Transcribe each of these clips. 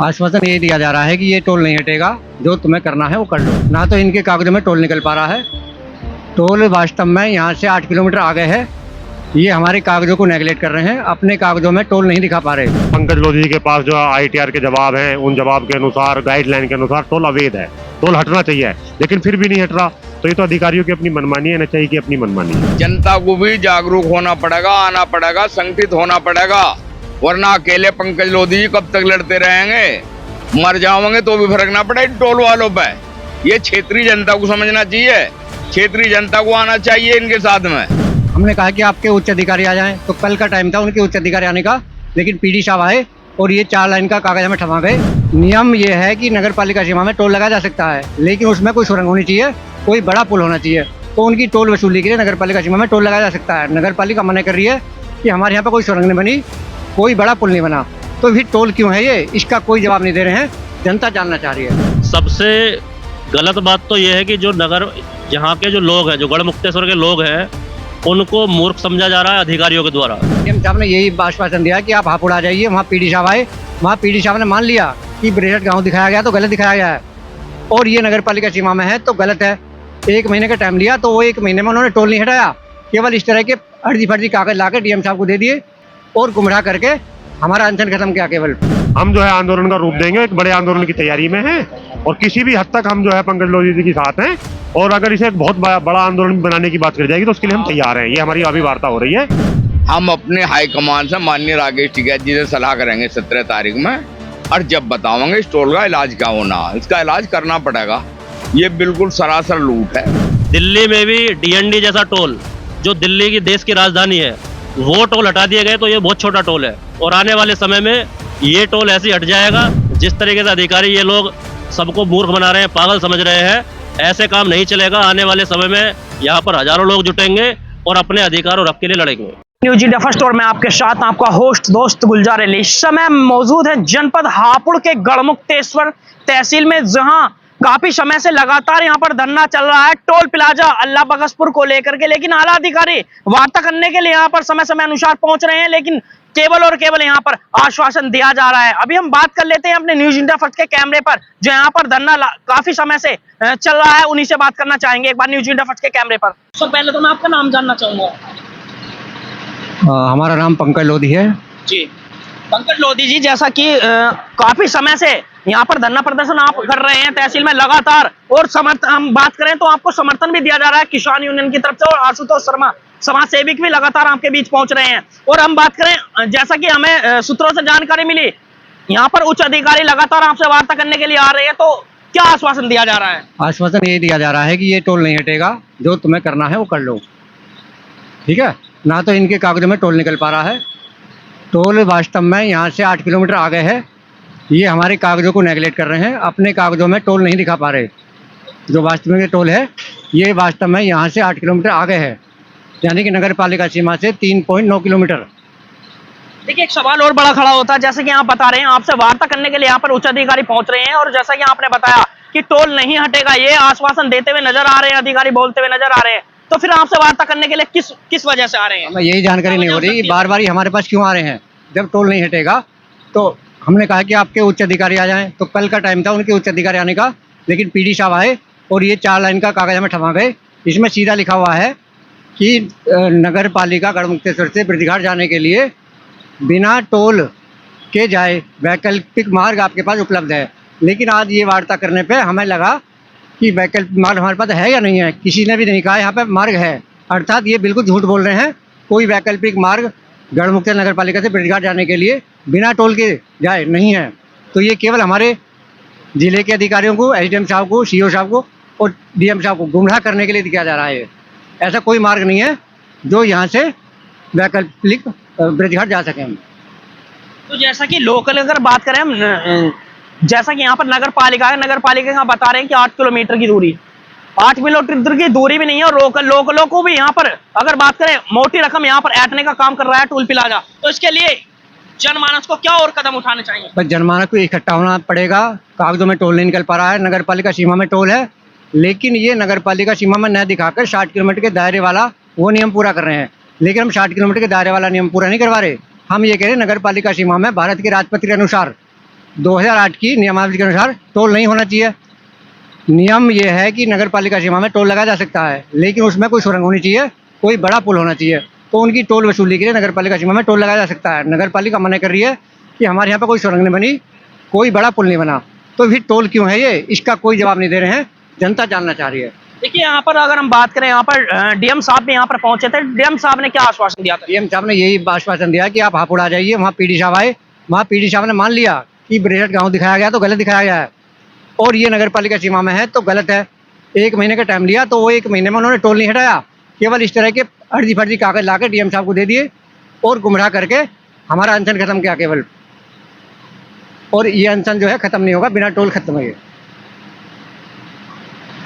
आश्वासन ये दिया जा रहा है कि ये टोल नहीं हटेगा, जो तुम्हें करना है वो कर लो। ना तो इनके कागजों में टोल निकल पा रहा है। टोल वास्तव में यहाँ से 8 किलोमीटर आगे है। ये हमारे कागजों को नेगलेक्ट कर रहे हैं, अपने कागजों में टोल नहीं दिखा पा रहे। पंकज लोधी जी के पास जो ITR के जवाब हैं, उन जवाब के अनुसार, गाइडलाइन के अनुसार टोल अवैध है, टोल हटना चाहिए, लेकिन फिर भी नहीं हट रहा। तो ये तो अधिकारियों की अपनी मनमानी है, NHAI की अपनी मनमानी है। जनता को भी जागरूक होना पड़ेगा, आना पड़ेगा, संगठित होना पड़ेगा, वरना अकेले पंकज लोधी जी कब तक लड़ते रहेंगे। मर जाओगे तो भी फर्क ना पड़े टोल वालों पे। ये क्षेत्रीय जनता को समझना चाहिए, क्षेत्रीय जनता को आना चाहिए इनके साथ में। हमने कहा कि आपके उच्च अधिकारी आ जाएं, तो कल का टाइम था उनके उच्च अधिकारी आने का, लेकिन PD साहब आए और ये 4 लाइन का कागज हमें थमा गए। नियम ये है कि नगर पालिका सीमा में टोल लगाया जा सकता है, लेकिन उसमें कोई सुरंग होनी चाहिए, कोई बड़ा पुल होना चाहिए, तो उनकी टोल वसूली के लिए नगर पालिका सीमा में टोल लगाया जा सकता है। नगर पालिका मना कर रही है कि हमारे यहाँ पर कोई सुरंग नहीं बनी, कोई बड़ा पुल नहीं बना, तो फिर टोल क्यों है ये, इसका कोई जवाब नहीं दे रहे हैं। जनता जानना चाह रही है। सबसे गलत बात तो ये है कि जो नगर, यहाँ के जो लोग हैं, जो गढ़ मुक्तेश्वर के लोग हैं, उनको मूर्ख समझा जा रहा है अधिकारियों के द्वारा। डीएम साहब ने यही आश्वासन दिया कि आप हापुड़ आ जाइए। वहाँ PD साहब आए, वहाँ PD साहब ने मान लिया कि बरेहट गाँव दिखाया गया तो गलत दिखाया गया है, और ये नगर पालिका सीमा में है तो गलत है। 1 महीने का टाइम लिया तो वो 1 महीने में उन्होंने टोल नहीं हटाया, केवल इस तरह के अर्जी फर्जी कागज ला के DM साहब को दे दिए और गुमराह करके हमारा अनशन खत्म किया। केवल हम जो है आंदोलन का रूप देंगे, एक बड़े आंदोलन की तैयारी में हैं, और किसी भी हद तक हम जो है पंकज लोधी जी के साथ हैं, और अगर इसे एक बहुत बड़ा आंदोलन बनाने की बात करी जाएगी तो उसके लिए हम तैयार हैं। ये हमारी अभी वार्ता हो रही है। हम अपने हाईकमान से माननीय राकेश टिकैत जी से सलाह करेंगे 17 तारीख में, और जब बतावांगे इस टोल का इलाज क्या होना, इसका इलाज करना पड़ेगा। ये बिल्कुल सरासर लूट है। दिल्ली में भी DND जैसा टोल, जो दिल्ली की देश की राजधानी है, वो टोल हटा दिए गए, तो ये बहुत छोटा टोल है, और आने वाले समय में ये टोल ऐसे ही हट जाएगा। जिस तरीके से अधिकारी ये लोग सबको मूर्ख बना रहे हैं, पागल समझ रहे हैं, ऐसे काम नहीं चलेगा। आने वाले समय में यहाँ पर हजारों लोग जुटेंगे और अपने अधिकार और हक के लिए लड़ेंगे। न्यूज इंडिया फर्स्ट और में आपके साथ आपका होस्ट दोस्त गुलजार अली। इस समय मौजूद है जनपद हापुड़ के गढ़मुक्तेश्वर तहसील में, जहां काफी समय से लगातार यहां पर धरना चल रहा है टोल प्लाजा अल्लाह बख्शपुर को लेकर के। लेकिन आला अधिकारी वार्ता करने के लिए यहां पर समय समय अनुसार पहुंच रहे हैं, लेकिन केवल और केवल यहां पर आश्वासन दिया जा रहा है। अभी हम बात कर लेते हैं अपने न्यूज इंडिया फर्स्ट के कैमरे पर, जो यहाँ पर धरना काफी समय से चल रहा है, उन्हीं से बात करना चाहेंगे एक बार न्यूज इंडिया फर्स्ट के कैमरे पर। सबसे पहले तो मैं आपका नाम जानना चाहूंगा। हमारा नाम पंकज लोधी है जी। पंकज लोधी जी, जैसा कि काफी समय से यहाँ पर धरना प्रदर्शन आप कर रहे हैं तहसील में लगातार, और हम बात करें तो आपको समर्थन भी दिया जा रहा है किसान यूनियन की तरफ से, और आशुतोष शर्मा समाज सेविक भी लगातार आपके बीच पहुंच रहे हैं। और हम बात करें, जैसा कि हमें सूत्रों से जानकारी मिली, यहाँ पर उच्च अधिकारी लगातार आपसे वार्ता करने के लिए आ रहे हैं, तो क्या आश्वासन दिया जा रहा है? आश्वासन ये दिया जा रहा है कि ये टोल नहीं हटेगा, जो तुम्हें करना है वो कर लो। ठीक है, ना तो इनके कागजों में टोल निकल पा रहा है। टोल वास्तव में यहाँ से 8 किलोमीटर आगे है। ये हमारे कागजों को नेगलेक्ट कर रहे हैं, अपने कागजों में टोल नहीं दिखा पा रहे। जो वास्तव में टोल है, ये वास्तव में यहाँ से 8 किलोमीटर आगे है, यानी कि नगर पालिका सीमा से 3.9 किलोमीटर। देखिए, एक सवाल और बड़ा खड़ा होता है, जैसे कि आप बता रहे हैं आपसे वार्ता करने के लिए यहाँ पर उच्च अधिकारी पहुंच रहे हैं, और जैसा कि आपने बताया कि टोल नहीं हटेगा, ये आश्वासन देते हुए नजर आ रहे हैं, अधिकारी बोलते हुए नजर आ रहे हैं, तो फिर आपसे वार्ता करने के लिए किस वजह से आ रहे हैं? हमें यही जानकारी नहीं हो रही, बार बार हमारे पास क्यों आ रहे हैं। जब टोल नहीं हटेगा तो हमने कहा कि आपके उच्च अधिकारी आ जाएं, तो कल का टाइम था उनके उच्च अधिकारी आने का, लेकिन PD साहब आए और ये 4 लाइन का कागज हमें थमा गए। इसमें सीधा लिखा हुआ है कि नगर पालिका गढ़मुक्तेश्वर से बृजघाट जाने के लिए बिना टोल के जाए, वैकल्पिक मार्ग आपके पास उपलब्ध है। लेकिन आज ये वार्ता करने पे हमें लगा कि वैकल्पिक मार्ग हमारे पास है या नहीं है। किसी ने भी नहीं कहा यहाँ पे मार्ग है, अर्थात ये बिल्कुल झूठ बोल रहे हैं। कोई वैकल्पिक मार्ग गढ़मुक्तेश्वर नगर पालिका से बृजघाट जाने के लिए बिना टोल के जाए नहीं है। तो ये केवल हमारे जिले के अधिकारियों को, SDM साहब को, CO साहब को और DM साहब को गुमराह करने के लिए किया जा रहा है। ऐसा कोई मार्ग नहीं है जो यहाँ से वैकल्पिक बृजघाट जा सकें। तो जैसा कि लोकल अगर बात करें हम, जैसा कि यहाँ पर नगर पालिका है, नगर पालिका यहाँ बता रहे हैं कि 8 किलोमीटर की दूरी, 8 किलोमीटर की दूरी भी नहीं है, और लोकलों को भी यहाँ पर अगर बात करें मोटी रकम यहाँ पर ऐंठने का काम कर रहा है टोल प्लाजा, तो इसके लिए जनमानस को क्या और कदम उठाने चाहिए? बस जनमानस को इकट्ठा होना पड़ेगा। कागजों में टोल नहीं निकल पा रहा है, नगर पालिका सीमा में टोल है, लेकिन ये नगर पालिका सीमा में न दिखाकर 60 किलोमीटर के दायरे वाला वो नियम पूरा कर रहे हैं। लेकिन हम 60 किलोमीटर के दायरे वाला नियम पूरा नहीं करवा रहे। हम ये कह रहे हैं नगर पालिका सीमा में भारत के राजपत्र के अनुसार 2008 की नियमावली के अनुसार टोल नहीं होना चाहिए। नियम ये है कि नगर पालिका सीमा में टोल लगाया जा सकता है, लेकिन उसमें कोई सुरंग होनी चाहिए, कोई बड़ा पुल होना चाहिए, तो उनकी टोल वसूली के लिए नगर पालिका सीमा में टोल लगाया जा सकता है। नगर पालिका मना कर रही है कि हमारे यहाँ पर कोई सुरंग नहीं बनी, कोई बड़ा पुल नहीं बना, तो फिर टोल क्यों है ये, इसका कोई जवाब नहीं दे रहे हैं। जनता जानना चाह रही है। देखिए यहाँ पर अगर हम बात करें, यहाँ पर डीएम साहब भी यहाँ पर पहुंचे थे। डीएम साहब ने क्या आश्वासन दिया था? डीएम साहब ने यही आश्वासन दिया कि आप हापुड़ आ जाइए। वहाँ पीडी साहब आए, वहाँ पीडी साहब ने मान लिया कि बरेहट गाँव दिखाया गया तो गलत दिखाया गया है और ये नगर पालिका सीमा में है तो गलत है। 1 महीने का टाइम लिया तो वो 1 महीने में उन्होंने टोल नहीं हटाया, केवल इस तरह के अर्जी फर्जी कागज ला के डीएम साहब को दे दिए और गुमराह करके हमारा अनशन खत्म किया केवल। और ये अनशन जो है खत्म नहीं होगा, बिना टोल खत्म है।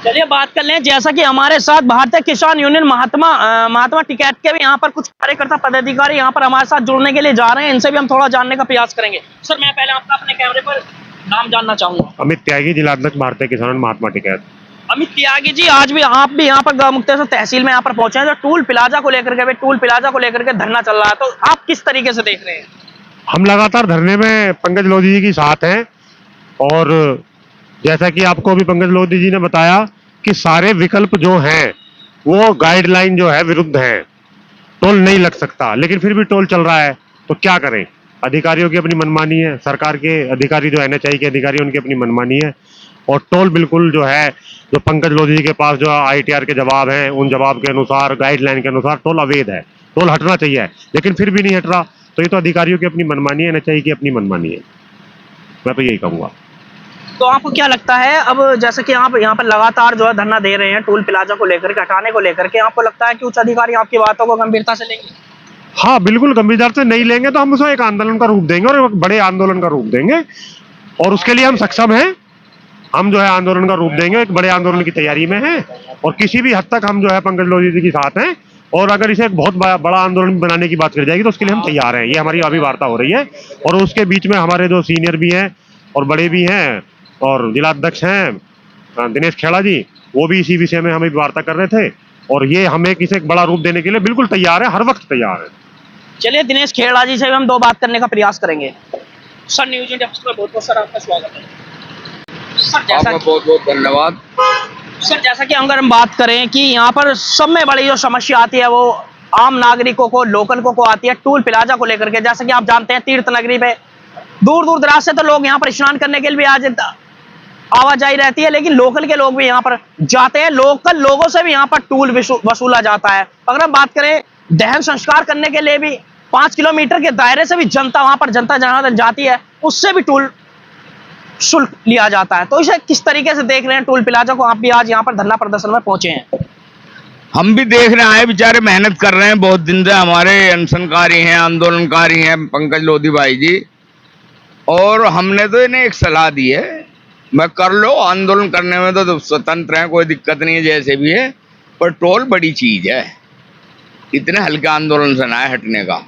चलिए बात कर लें, जैसा कि हमारे साथ भारतीय किसान यूनियन महात्मा टिकैत के भी यहाँ पर कुछ कार्यकर्ता पदाधिकारी यहाँ पर हमारे साथ जुड़ने के लिए जा रहे हैं। इनसे भी हम थोड़ा जानने का प्रयास करेंगे। सर मैं पहले आपका अपने कैमरे पर नाम जानना चाहूंगा। अमित त्यागी, जिला अध्यक्ष भारतीय किसान महात्मा टिकैत। अमित त्यागी जी, आज भी आप भी यहाँ पर मुक्तेश्वर तहसील में यहाँ पर पहुंचे हैं, जो टूल प्लाजा को लेकर के धरना चल रहा है, तो आप किस तरीके से देख रहे हैं? हम लगातार धरने में पंकज लोधी जी के साथ हैं और जैसा कि आपको अभी पंकज लोधी जी ने बताया कि सारे विकल्प जो हैं वो गाइडलाइन जो है विरुद्ध है, टोल नहीं लग सकता, लेकिन फिर भी टोल चल रहा है, तो क्या करें। अधिकारियों की अपनी मनमानी है, सरकार के अधिकारी जो NHAI के अधिकारी उनकी अपनी मनमानी है और टोल बिल्कुल जो है, जो पंकज लोधी जी के पास जो ITR के जवाब हैं उन जवाब के अनुसार, गाइडलाइन के अनुसार टोल अवैध है, टोल हटना चाहिए, लेकिन फिर भी नहीं हट रहा। तो ये तो अधिकारियों की अपनी मनमानी है, NHAI की अपनी मनमानी है, मैं तो यही कहूँगा। तो आपको क्या लगता है, अब जैसे कि आप यहाँ पर लगातार जो है धरना दे रहे हैं टोल प्लाजा को लेकर के, हटाने को लेकर के, आपको लगता है कि उच्च अधिकारी आपकी बातों को गंभीरता से लेंगे? हाँ बिल्कुल, गंभीरता से नहीं लेंगे तो हम उसको एक आंदोलन का रूप देंगे और एक बड़े आंदोलन का रूप देंगे और उसके लिए हम सक्षम हैं। हम जो है आंदोलन का रूप देंगे, एक बड़े आंदोलन की तैयारी में हैं और किसी भी हद तक हम जो है पंकज लोधी जी के साथ हैं और अगर इसे एक बहुत बड़ा आंदोलन बनाने की बात करी जाएगी तो उसके लिए हम तैयार हैं। ये हमारी अभी वार्ता हो रही है और उसके बीच में हमारे जो सीनियर भी हैं और बड़े भी हैं और जिला अध्यक्ष हैं दिनेश खेड़ा जी, वो भी इसी विषय में हमें वार्ता कर रहे थे और ये हमें इसे एक बड़ा रूप देने के लिए बिल्कुल तैयार है, हर वक्त तैयार है। चलिए दिनेश खेड़ा जी से भी हम 2 बात करने का प्रयास करेंगे। सर न्यूज इंडिया में बहुत बहुत सर आपका स्वागत है। सर जैसा आपका बहुत बहुत धन्यवाद। सर जैसा कि अगर हम बात करें कि यहाँ पर सब में बड़ी जो समस्या आती है वो आम नागरिकों को, लोकल को आती है टूल प्लाजा को लेकर के। जैसा कि आप जानते हैं तीर्थ नगरी पे दूर दूर दराज से तो लोग यहाँ पर स्नान करने के लिए भी आवाजाही रहती है, लेकिन लोकल के लोग भी यहाँ पर जाते हैं, लोकल लोगों से भी यहाँ पर टूल वसूला जाता है। अगर हम बात करें दहन संस्कार करने के लिए भी 5 किलोमीटर के दायरे से भी जनता वहां पर जहां जाती है उससे भी टूल शुल्क लिया जाता है। तो इसे किस तरीके से देख रहे हैं टूल प्लाजा को? आप भी आज यहाँ पर धरना प्रदर्शन में पहुंचे हैं। हम भी देख रहे हैं, बेचारे मेहनत कर रहे हैं बहुत दिन से, हमारे अनशनकारी हैं, आंदोलनकारी हैं पंकज लोधी भाई जी, और हमने तो इन्हें एक सलाह दी है, मैं कर लो, आंदोलन करने में तो स्वतंत्र है, कोई दिक्कत नहीं है जैसे भी है, पर टोल बड़ी चीज है, इतने हल्के आंदोलन से ना है हटने का।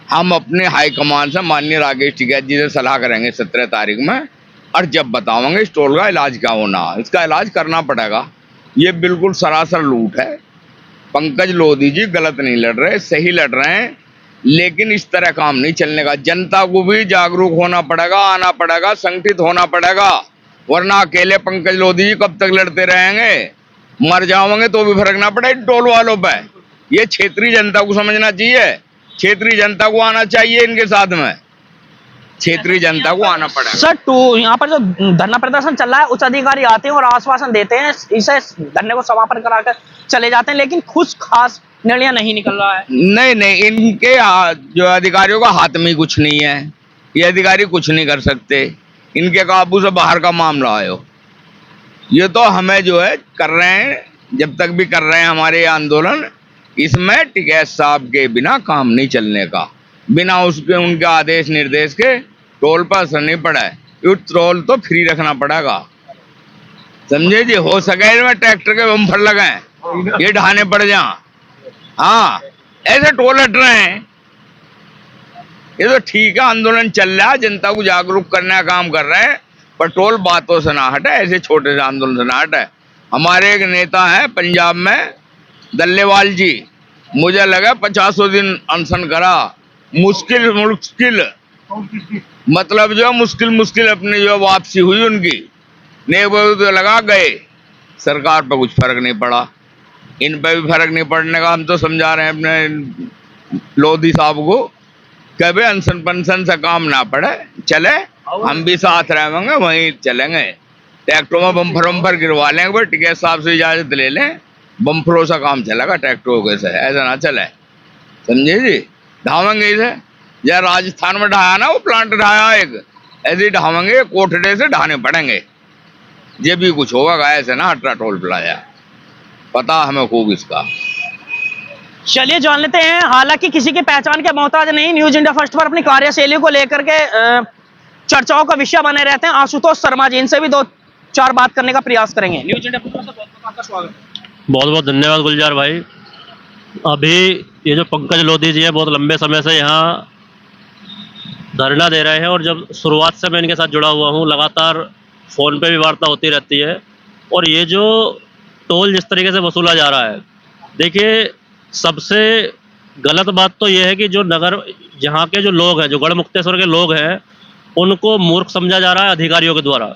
हम अपने हाईकमान से माननीय राकेश टिकैत जी से सलाह करेंगे 17 तारीख में और जब बतावांगे इस टोल का इलाज क्या होना, इसका इलाज करना पड़ेगा। ये बिल्कुल सरासर लूट है। पंकज लोधी जी गलत नहीं लड़ रहे, सही लड़ रहे हैं, लेकिन इस तरह काम नहीं चलने का। जनता को भी जागरूक होना पड़ेगा, आना पड़ेगा, संगठित होना पड़ेगा, वरना अकेले पंकज लोधी जी कब तक लड़ते रहेंगे, मर जाओगे तो भी फर्क ना पड़े टोल वालों पे। ये क्षेत्रीय जनता को समझना चाहिए, क्षेत्रीय जनता को आना चाहिए इनके साथ में, क्षेत्रीय जनता को आना पड़ेगा। सर यहाँ पर जो धरना प्रदर्शन चल रहा है, उच्च अधिकारी आते हैं और आश्वासन देते हैं, इसे धरने को समापन कराकर चले जाते हैं, लेकिन कुछ खास निर्णय नहीं निकल रहा है। नहीं, इनके जो अधिकारियों का हाथ में कुछ नहीं है, ये अधिकारी कुछ नहीं कर सकते, इनके काबू से बाहर का मामला है। ये तो हमें जो है कर रहे हैं, जब तक भी कर रहे हैं हमारे आंदोलन, इसमें टिकैत साहब के बिना काम नहीं चलने का, बिना उसके उनके आदेश निर्देश के टोल पर असर नहीं पड़ा है। ये टोल तो फ्री रखना पड़ेगा, समझे जी। हो सके इसमें ट्रैक्टर के बम्फर लगाएं, ये ढाने पड़ जा, हाँ ऐसे टोल हट रहे हैं। ये तो ठीक है, आंदोलन चल रहा है, जनता को जागरूक करने का काम कर रहे हैं, पर टोल बातों से ना हटे, ऐसे छोटे से आंदोलन से ना हटे। हमारे एक नेता है पंजाब में दल्लेवाल जी, मुझे लगा 50 दिन अनशन करा, मुश्किल मतलब जो मुश्किल अपनी जो वापसी हुई उनकी, नहीं वो तो लगा गए, सरकार पर कुछ फर्क नहीं पड़ा, इन पे भी फर्क नहीं पड़ने का हम तो समझा रहे हैं अपने लोधी साहब को कि भाई अनशन पेंशन से काम ना पड़े, चले हम भी साथ रहेंगे, वहीं चलेंगे, ट्रैक्टरों में बम्फर गिरवा लेंगे, भाई टिकैत साहब से इजाजत ले लें, बम्फरों से काम चलेगा ट्रैक्टरों के से, ऐसा ना चले, समझे जी। ढावेंगे इसे, या राजस्थान में ढाया ना वो प्लांट ढाया एक, ऐसे ही ढावेंगे, कोठड़े से ढाने पड़ेंगे, ये भी कुछ होगा, ऐसे ना हटरा टोल प्लाजा, पता हमें खूब इसका। चलिए जान लेते हैं। हालांकि किसी की पहचान के मोहताज नहीं, न्यूज इंडिया फर्स्ट पर अपनी कार्यशैली को लेकर के चर्चाओं का विषय बने रहते हैं आशुतोष शर्मा जी, इनसे भी 2-4 बात करने का प्रयास करेंगे। न्यूज इंडिया फर्स्ट पर बहुत आपका स्वागत है। बहुत बहुत धन्यवाद गुलजार भाई। अभी ये जो पंकज लोधी जी है बहुत लंबे समय से यहाँ धरना दे रहे हैं, और जब शुरुआत से मैं इनके साथ जुड़ा हुआ हूँ, लगातार फ़ोन पे भी वार्ता होती रहती है। और ये जो टोल जिस तरीके से वसूला जा रहा है, देखिए सबसे गलत बात तो ये है कि जो नगर जहाँ के जो लोग हैं, जो गढ़मुक्तेश्वर के लोग हैं, उनको मूर्ख समझा जा रहा है अधिकारियों के द्वारा।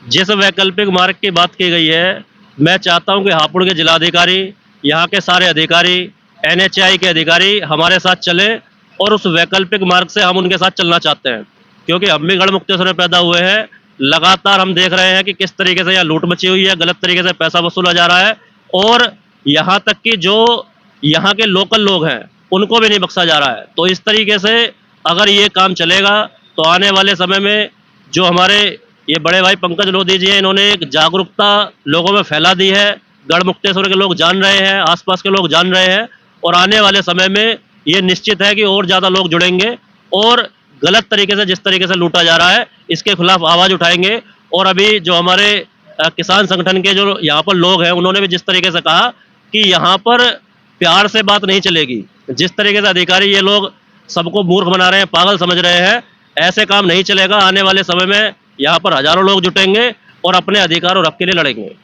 जिस वैकल्पिक मार्ग की बात की गई है, मैं चाहता हूं कि हापुड़ के जिलाधिकारी, यहाँ के सारे अधिकारी, NHAI के अधिकारी हमारे साथ चले और उस वैकल्पिक मार्ग से हम उनके साथ चलना चाहते हैं, क्योंकि हम भी गढ़मुक्तेश्वर में पैदा हुए हैं। लगातार हम देख रहे हैं कि किस तरीके से यहाँ लूट मची हुई है, गलत तरीके से पैसा वसूला जा रहा है, और यहाँ तक कि जो यहाँ के लोकल लोग हैं उनको भी नहीं बख्शा जा रहा है। तो इस तरीके से अगर ये काम चलेगा तो आने वाले समय में जो हमारे ये बड़े भाई पंकज लोधी जी हैं, इन्होंने एक जागरूकता लोगों में फैला दी है, गढ़मुक्तेश्वर के लोग जान रहे हैं, आसपास के लोग जान रहे हैं, और आने वाले समय में ये निश्चित है कि और ज़्यादा लोग जुड़ेंगे और गलत तरीके से जिस तरीके से लूटा जा रहा है इसके खिलाफ आवाज़ उठाएंगे। और अभी जो हमारे किसान संगठन के जो यहाँ पर लोग हैं, उन्होंने भी जिस तरीके से कहा कि यहाँ पर प्यार से बात नहीं चलेगी, जिस तरीके से अधिकारी ये लोग सबको मूर्ख बना रहे हैं, पागल समझ रहे हैं, ऐसे काम नहीं चलेगा। आने वाले समय में यहाँ पर हजारों लोग जुटेंगे और अपने अधिकार और हक के लिए लड़ेंगे।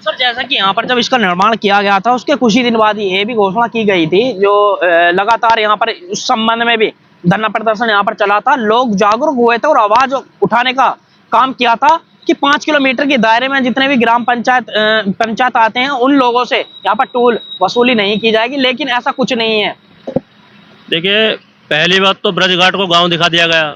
सर जैसा कि यहाँ पर जब इसका निर्माण किया गया था, उसके कुछ ही दिन बाद ये भी घोषणा की गई थी, जो लगातार यहाँ पर उस संबंध में भी धरना प्रदर्शन यहाँ पर चला था, लोग जागरूक हुए थे और आवाज उठाने का काम किया था कि 5 किलोमीटर के दायरे में जितने भी ग्राम पंचायत आते हैं उन लोगों से यहाँ पर टोल वसूली नहीं की जाएगी, लेकिन ऐसा कुछ नहीं है। देखिए, पहली बात तो ब्रजघाट को गांव दिखा दिया गया,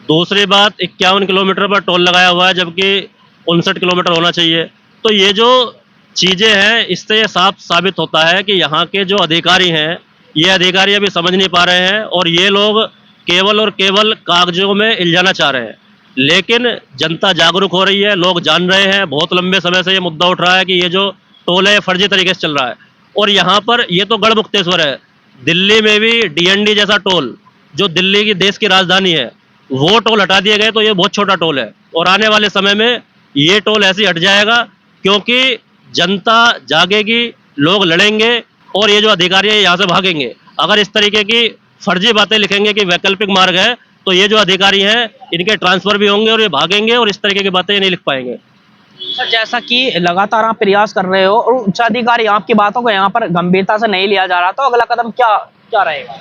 दूसरी बात 51 किलोमीटर पर टोल लगाया हुआ है, जबकि 59 किलोमीटर होना चाहिए। तो ये जो चीज़ें हैं, इससे ये साफ साबित होता है कि यहाँ के जो अधिकारी हैं, ये अधिकारी अभी समझ नहीं पा रहे हैं और ये लोग केवल और केवल कागजों में इल्झाना चाह रहे हैं। लेकिन जनता जागरूक हो रही है, लोग जान रहे हैं, बहुत लंबे समय से ये मुद्दा उठ रहा है कि ये जो टोल है फर्जी तरीके से चल रहा है। और यहाँ पर ये तो गढ़मुक्तेश्वर है, दिल्ली में भी DND जैसा टोल, जो दिल्ली की देश की राजधानी है, वो टोल हटा दिए गए, तो ये बहुत छोटा टोल है। और आने वाले समय में ये टोल ऐसे ही हट जाएगा, क्योंकि जनता जागेगी, लोग लड़ेंगे और ये जो अधिकारी है यहाँ से भागेंगे। अगर इस तरीके की फर्जी बातें लिखेंगे कि वैकल्पिक मार्ग है, तो ये जो अधिकारी हैं इनके ट्रांसफर भी होंगे और ये भागेंगे और इस तरीके की बातें नहीं लिख पाएंगे। सर जैसा कि लगातार आप प्रयास कर रहे हो और उच्चाधिकारी आपकी बातों को यहाँ पर गंभीरता से नहीं लिया जा रहा, तो अगला कदम क्या रहेगा?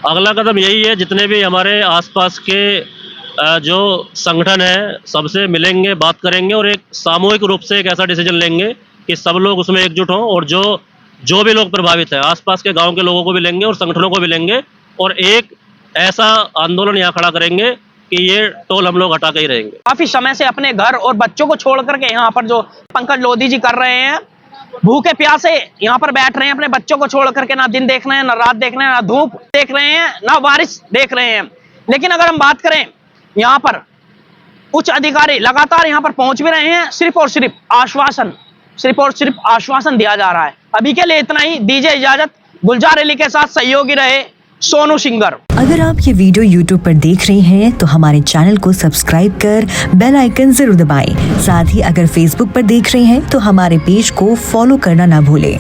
अगला कदम यही है, जितने भी हमारे आसपास के जो संगठन है सबसे मिलेंगे, बात करेंगे और एक सामूहिक रूप से एक ऐसा डिसीजन लेंगे कि सब लोग उसमें एकजुट हों, और जो भी लोग प्रभावित हैं आसपास के गांव के लोगों को भी लेंगे और संगठनों को भी लेंगे, और एक ऐसा आंदोलन यहाँ खड़ा करेंगे कि ये टोल हम लोग हटा के ही रहेंगे। काफी समय से अपने घर और बच्चों को छोड़ करके यहाँ पर जो पंकज लोधी जी कर रहे हैं, भूखे प्यासे यहाँ पर बैठ रहे हैं, अपने बच्चों को छोड़ करके, ना दिन देख रहे हैं, ना रात देख रहे हैं, ना धूप देख रहे हैं, ना बारिश देख रहे हैं। लेकिन अगर हम बात करें, यहाँ पर उच्च अधिकारी लगातार यहाँ पर पहुंच भी रहे हैं, सिर्फ और सिर्फ आश्वासन दिया जा रहा है। अभी के लिए इतना ही, दीजिए इजाजत। गुलजार अली के साथ सहयोगी रहे सोनू सिंगर। अगर आप ये वीडियो YouTube पर देख रहे हैं तो हमारे चैनल को सब्सक्राइब कर बेल आइकन जरूर दबाएं। साथ ही अगर Facebook पर देख रहे हैं तो हमारे पेज को फॉलो करना ना भूलें।